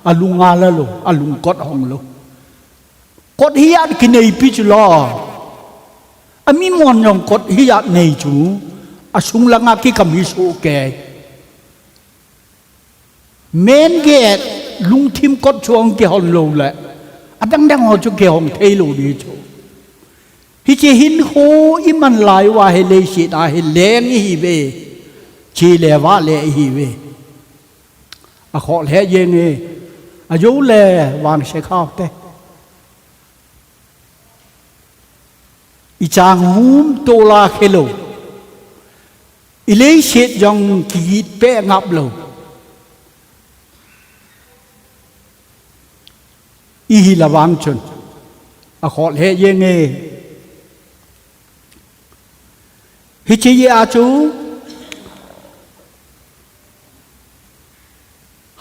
อลุงาลโลอลุงกดหงโลกดฮิยัดกินในพิจลออามิมอนยองกดฮิยัดในจูอาสุงลังอากิคำฮิโซเก เมนเกตลุงทิมกดช่วงเกี่ยวโลแหละอันดังๆเขาจะเกี่ยวของเทโลดีโชฮิจิหินโฮอิมันลายว่าให้เลยสิตาให้แรงอีเวชีเลวะเลอีเวอะขอแลเยงเออายุเลวางเสข้าวเตอีจางหุมโตลาเคโลอิเลสิตยังกีดเปะงับโลอีหิละวางชนอะขอแลเยงเอฮิจิยาจู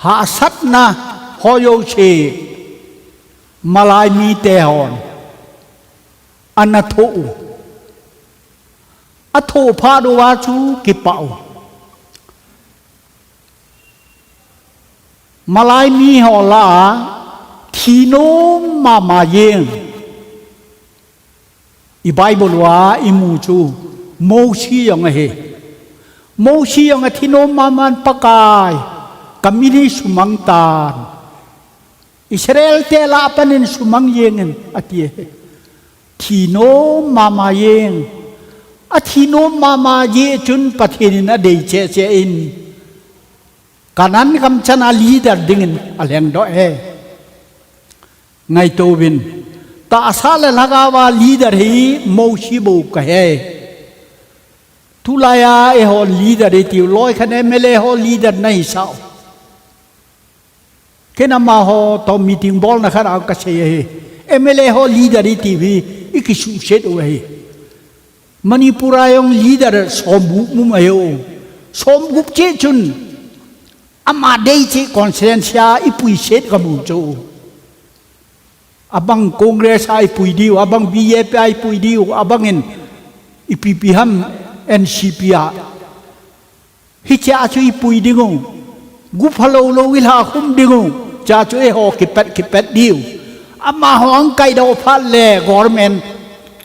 หาสัตนะฮอโยเชมาลายมีเตหอนอนาโทอโทพาดวาจูกิปามาลายมีหอลาทีโนมาเยงอีไบเบิลว่าอีมูจูโมชียังไงโมชียังไงที่โนมามันปากายกามินิสุมังตานอิสราเอลเตลาปนินสุมังเยงอติที่โนมาเยงอธิโนมาเยจุนปะเทนินอเดเจเจอินการนั้นคำชนะลีดดิ้งอะไรอย่างดอไงโตวินตาสาลลากาวาลีดร์ฮีโมชีบุกเฮทุลายาเอฮอลีดร์ที่ลอยคะแนนเมเลฮอลีดร์ในสาวแค่นำมาฮอตอมมีติ้งบอลนะครับเอากระเชยเอเมเลฮอลีดร์ที่วีอีกสุเชตโอเฮมณีปุรายองลีดร์สมบุกมุมเอโอสมบุกเจจุนอามาเดย์เจคอนเซนเซียอีปุยเชตกับมุโจabang kongres ay puidiu abang BJP ay puidiu abangin IPPHam NCPA hicha chu ipuidingo gupalo lo wilha khum dingo cha chu e ho kipet diu ama hong kai do phat le government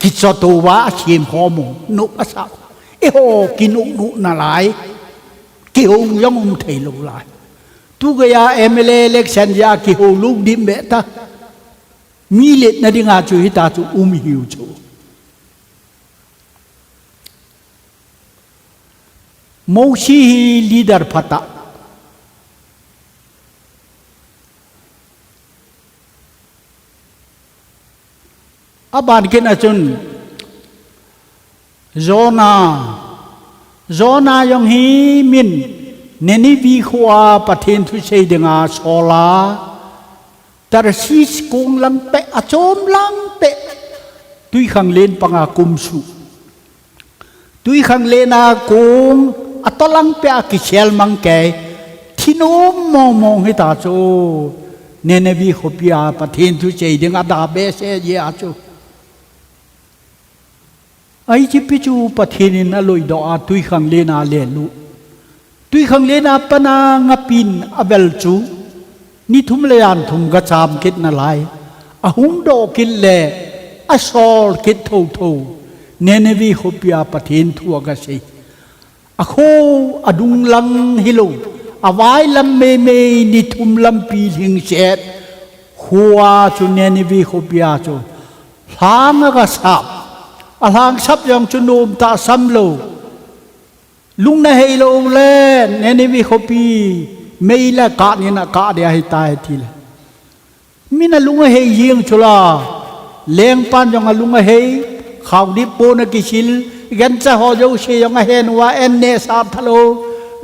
kichoto wa chim homo nu asa e ho kinu nu na lai ki hong yong thei lo lai tu ga ya MLA election ya ki ho lu dim betaมีเล็ดนาดิงาจูฮิตาจูหิวจูโมชีลีดาร์พัตตาอาบานเกนอาจุนโจนายังฮีมินเนนิวีขวาประเทศทุเชยดิงาโซลาTarsis kung lang pe achom lang pe tui khang len pangakum su tui khang len a kung atolang pe akisel mang ke thinom mong hi ta chu nenevi khopia pathin thu chei ding ada be se ye a chu ai chi pi chu pathin in aloi do a tui khang len a le lu tui khang len a pana ngapin abel chuนี่ทุ่มเลยอันทุ่มกระชามคิดนั่นไรหุ่งโดกินเล่อสอลคิดทูเนเนวีขบยาปะเทนทั่วกษีอโคอดุงลังฮิโลอวายลำเมนี่ทุ่มลำปีหิงเสดหัวจุนเนเนวีขบยาจุหางกระสับหางสับยังจุนโนมตาซัมโลลุงนาเฮโลเล่เนเนวีขบีไม่ละกาเนี่ยนะกาเดียให้ตายทีละมินาลุงเฮยิงชุลาเลี้ยงปันยังลุงเฮข่าวดิบโปนกิชิลกันจะหอโยเชยังเฮนว่าเอ็นเนสาทะโล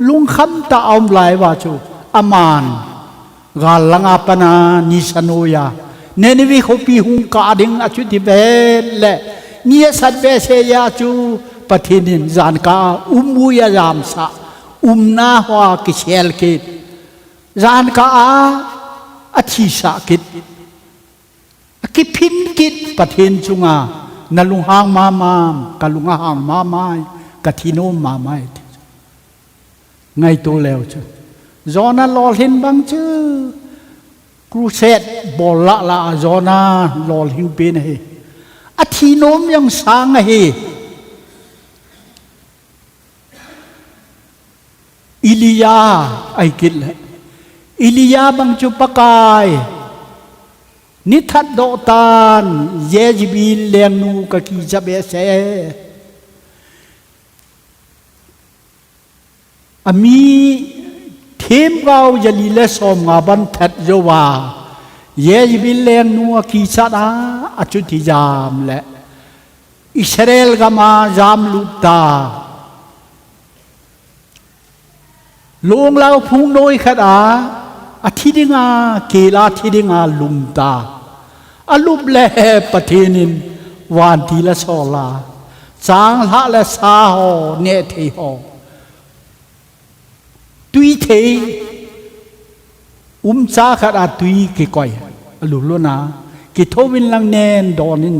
ลุงคำตาอมลายว่าจูอามานกาลังอาปนานิสโนยาเนนวิขปีหุงกาดิงอจุติเบลและเนียสัตเบเซยาจูปะทินินจานกามุยายามสะนาหัวกิเชลกิดจานกาอธิสากิดกิพินกิดปะเทนจุงานลุงหางมามกะลุงหางมาไม้กะทิโนมาไม้ไงตัวแล้วจ้ะจอนาลอลินบังชื่อครูเซตบอลละจอนาลอลินเป็นเฮอธิโนมยังสางเฮอิลียาไอกิดละ อิลียาบังจุปกายนิทัดโดตานเยจิบิลเลียงนูกะกีจะเบเซอามีเทมเราจะลีเลสอมงาบันทัดโยวาเยจิบิลเลียงนูกีจะดาอจุติยามและอิสราเอลกามาจามลุตตาลงเราพุงโนยขดาอธิดิงาเกลาธิดิงาลุมตาอลุบเลปะเทนินวานทีละโซลาจางละละสาหอเนเทหอตุยเทซาขดาตุยเกก่อยอลุโลนาเกโทวินลังเนนดอนิน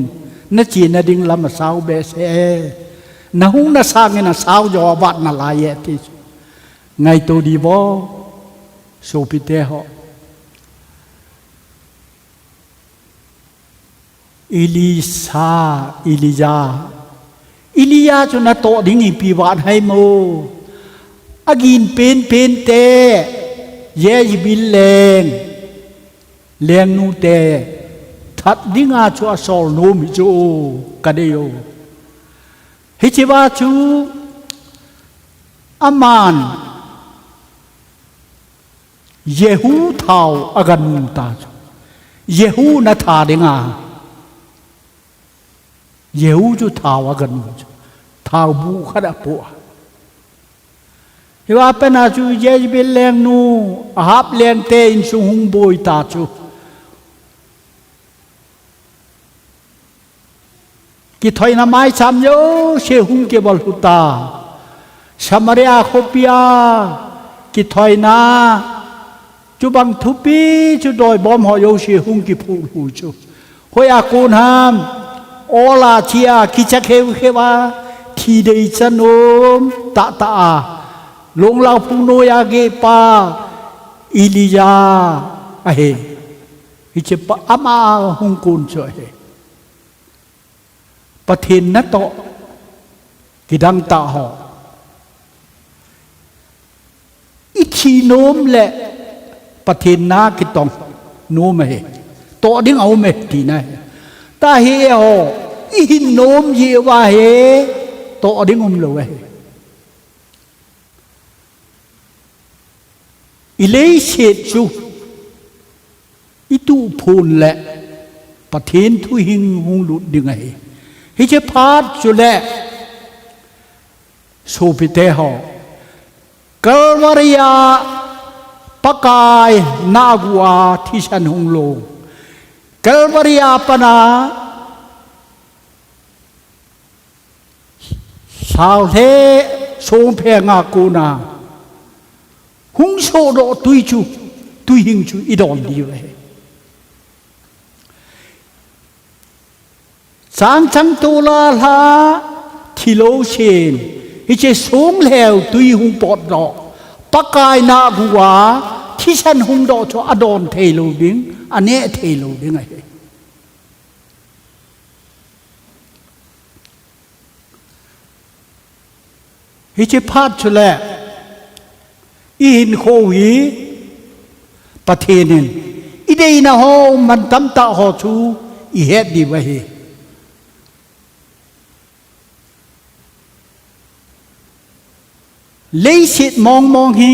นจีนดิงลำสาวเบเซนหุงนสางเนสาวจอบัดนาลายเติไงตัวดีบ่โซปิเตหออิลิซาอิลิยาจนโตดิ้งปีวาดให้โมอากินเป็นเตเยยบิลเลงนูเตทัดดิ้งอาชัวสอลโนมิจูกะเดโยฮิจิวาจูอามานเยฮูเท่าอากันมุตาเยฮูนัทาดิ้งอาเยฮูจูเท่าอากันมุตเท่าบูขดาปัวฮิวาเป็นอาจูเยจบิลเลงนูอาฮับเลงเตอินสุงบุยตาจูกิถอยนาไม้ชามโยเชหุงเกบอลหุตาชามาเรียโคปิอากิถอยนาจูบังทุปีจูดอยบอมหอยเชหุงกิพูหูจูหอยอากูนฮามโอลาเชียกิจักเควาทีเดชโนมตาลงเราพุงโนยาเกปาอิลียาอะเฮฮิเจปะอามาหุงกุนช่วยประเทศนัตโตกิดังตาหออิชีโนมแหละประเทศนากิตองโนมเฮโตดิ้งเอาเมตีนะตาเฮหออิหินโนมเยวาเฮโตดิ้งอมโลเฮอิเลเชจูอิตูพูนแหละประเทศทุหิงหุงลุดดึงไงฮิเจพาดจุเลสูปิเตหอกลวริยาปกายนากัวที่ฉันหุงโลกลวริยาปนาสาวเททรงเพงากูนาหุงโซโดตุยจูตุยหิงจูอีดอนดีเวสางจังตุลาลาทิโลเชนฮิเจสงแล้วตุยหุงปอดดอกปกายนาหัวที่ฉันหุงดอกชัวอดอนเทโลดิงอันนี้เทโลดิงไงฮิเจพาดชุแลอีหินโควีประเทศนึงอีเดย์นะฮอมันตั้มตาหอชูอีเฮ็ดดีไว้เลยสิมองฮี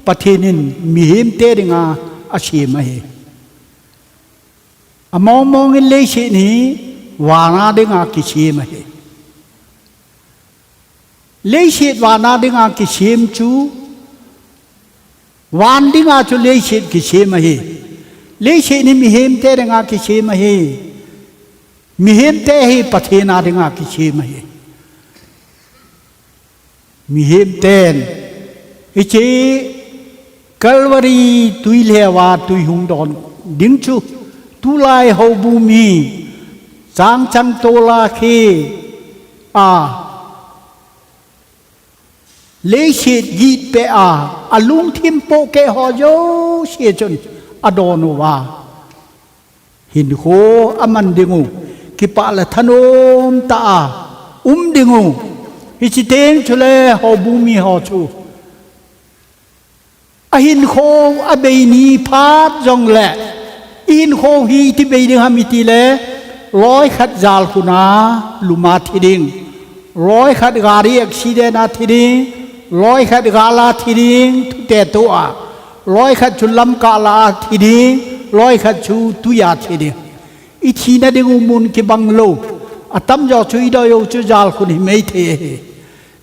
ประเทศนึงมีหิมเตดิงาอาชีพมาเฮมองเลยสินี้วานาดิงากิชีมาเฮเลยสิวานาดิงากิชีมจูวันดิงาจูเลยสิกิชีมาเฮเลยสินี้มีหิมเตดิงากิชีมาเฮมีหิมเตฮีประเทศนาดิงากิชีมาเฮมีเหมเตนอิเจกัลวารีตุยเลวาตุยหุงดอนดิ้งชูตุลายหอบูมีจางจังโตลาเคเลเชดยีเปอาลุงทิมโปเกหอโยเชจนอดอนวาหินโคอามันดิงูกิปะละทนมตาดิงูฮิจิเตงชุเลหอบูมีหอชู อหินโคอเบนีพาดจงแหละอินโคฮีที่เบดิงฮามิติเลร้อยขัดจาลคุณาลุมาทิดิงร้อยขัดกาเรียกชีเดนาทิดิงร้อยขัดกาลาทิดิงทุเตตัวร้อยขัดชุลำกาลาทิดิงร้อยขัดชูตุยาทิดิงอิทีนัดิงอุมุนกิบังโลอัตมจอชุยดอยจูจาลคุณไม่เท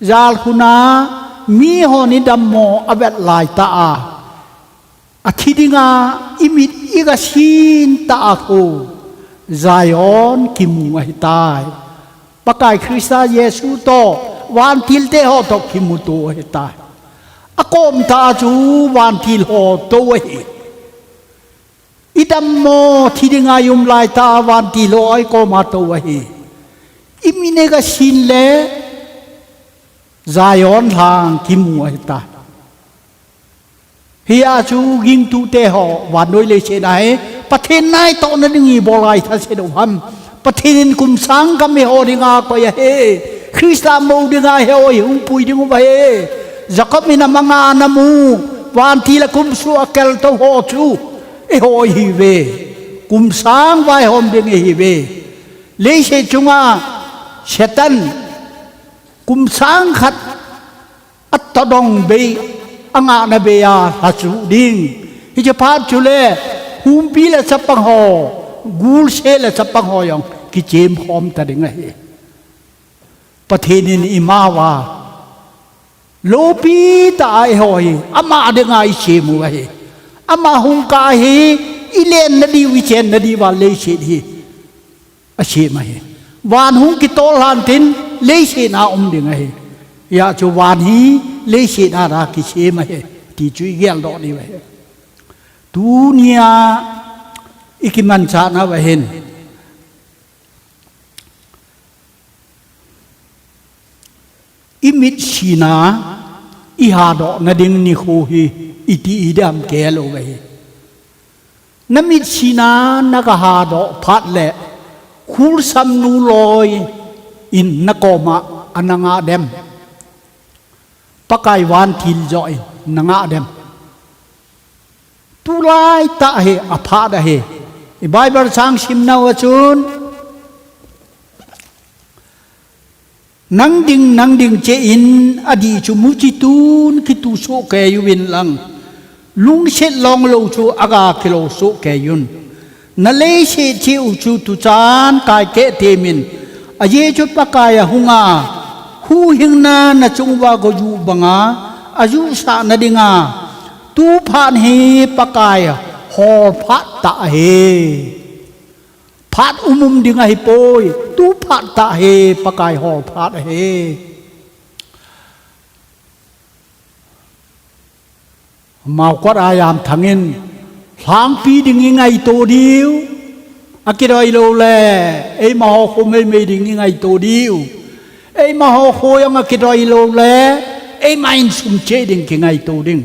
จาลคุณามีหอนิดัมโมอเวตลายตาอาทิดิงาอิมิดอิกาชินตาโคไซออนกิมุงหิตายปะกายคริสต์เยซูโตวันทิลเตหอตกิมุโตหิตายอากอมตาจูวันทิลหอโตเฮอิดัมโมทิดิงายุมลายตาวันทิลอยกอมาโตเฮอิมิเนกาชินเลไซออนทางกิมุงหิตายเฮียจูกิงตูเตหอวันโดยเลเชนายประเทศนายตอนนั้นงีบอลายทัศน์ดฮัมประเทศกุมสังกัมเมโอดิงาก็ยาเฮคริสตามโมดิงาเฮโอยุงปุยดิงุบเฮจักมินามังานามูวันที่ละกุมสุอเกลโตโฮจูเอโฮฮิเวกุมสังไวหอมดิงฮิเวเลเชจุงาเชตันกุมสังขัดอัตตดงเบอังอาณาเบียฮัสุดิงฮิจพาจุเลหุมปีละสับปังหอกูลเชละสับปังหอยองกิเจมหอมตะดึงไงประเทศนี้อิมาวาโลปีตาไอหอยอามาดึงไอเชมูไออามาหุงกาเฮอิเลนนดีวิเชนนดีวาเลเชดีอาเชมาเฮวานหุงกิโตลานตินเลเชนาอมดึงไงยาจูวานฮีเลเชนารากิเชมาเฮที่จุยเกลดอนี่ไว้dunia ikiman sana wahin imit sina ihado nading ni khohi iti idam kelo wahi namit sina nakahado phatle khul samnu loi in nakoma ananga dem pakai wan thil joy nanga dem tu lai ta he apha da he Bible sang sim na wa chun nang ding che in adi chu mu chi tun ki tu so ke yuin lang lung set long lo chu aga kilo so ke yun na le she chi u chu tu chan kai ke te min a ye chu pa kai hunga hu hing na chung wa go ju banga aju sa na dinga tu phan he pakai ho phat ta he phat umum dinga hi poi tu phat ta he pakai ho phat he mau quát ayam thangin thang pi ding ngai to diu akiroi lo le ei ma ho khom ei me ding ngai to diu ei ma ho khoyang akiroi lo le ei main sum che ding ki ngai to ding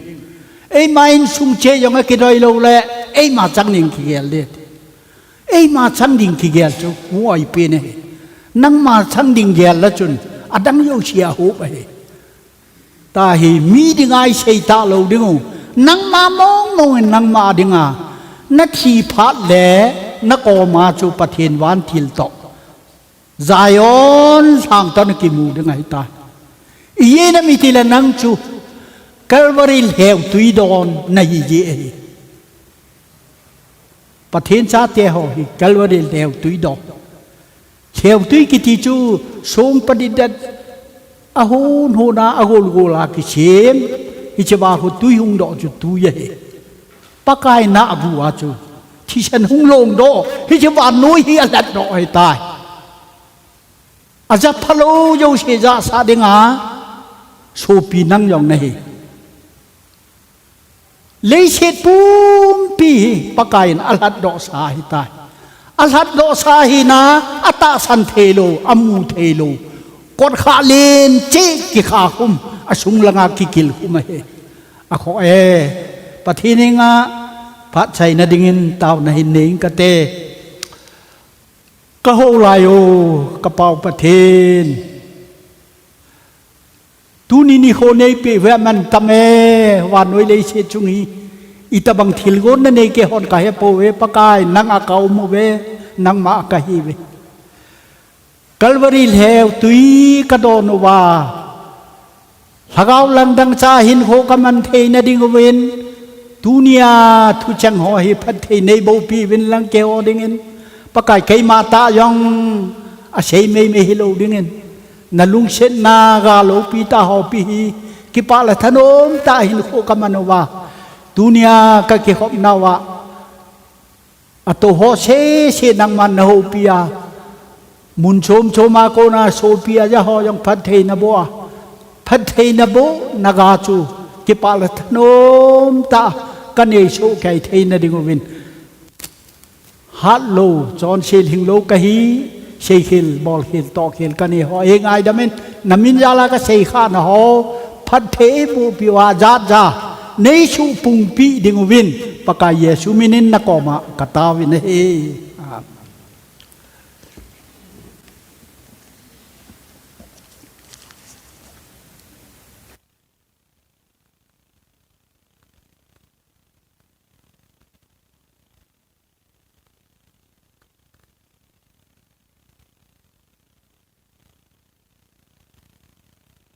ei main sum che yong akiroi lo le ei ma chang ning ki gel le ei ma chang ding ki gel chu ngoi pe ne nang ma chang ding gel la chun adang yo chia ho ba he ta hi mi ding ai sei ta lo ding nang ma mong mong nang ma dinga na thi phat le na ko ma chu pathen wan thil to Zion sang ton ki mu dinga ta ye na mi ti la nang chu Calvary heo tui don na yi ye pathen cha te ho hi Calvary heo tui don heo tui ki ti chu song padidat ahon hona agol gola ki chem ichwa hu tui hung do chu tu ye pakai na abu a chu thi chen hung long do ichwa noi hi alat do ai tai aja phalo yo se ja sa dinga so pi nang yong nei le se pum pi pakai alat do sa hi tai alat do sa hi na ata san thelo amu thelo kot kha len che ki kha khum asung langa kikil kuma he ako pathini nga phat chai na dingin taw na hin ning ka te ka ho lai o ka pau pathin tu ni ho nei pe ve man tame wa noi le se chungi itabang thilgon na nei ke hon ka he po ve pakai nang akau mo ve nang ma ka hi ve Calvary heu tui ka don wa hagau lang dang cha hin ho ka man thei na ding wen dunia thu chang ho hi phat thei nei bo pi win lang ke o ding en pakai kai ma ta yong a sei me me hilo ding en na lung sen na ga lo pi ta ho pi ki pa la thanom ta hin ho ka man wa dunia ka ki hop na wa ato ho se nang man na ho pi a mun chom choma ko na so pi a ja ho yong phat thei na bo a phat thei na bo na ga chu ki pa la thanom ta ka nei so kai thei na ding win hat lo chon sil hing lo ka hi sei khil bol khil to khil ka ni ho e ngai da men namin ya la ka sei kha na ho phat thei bu pi wa jat ja nei su pung pi ding win pa ka yesu minin na ko ma ka ta win he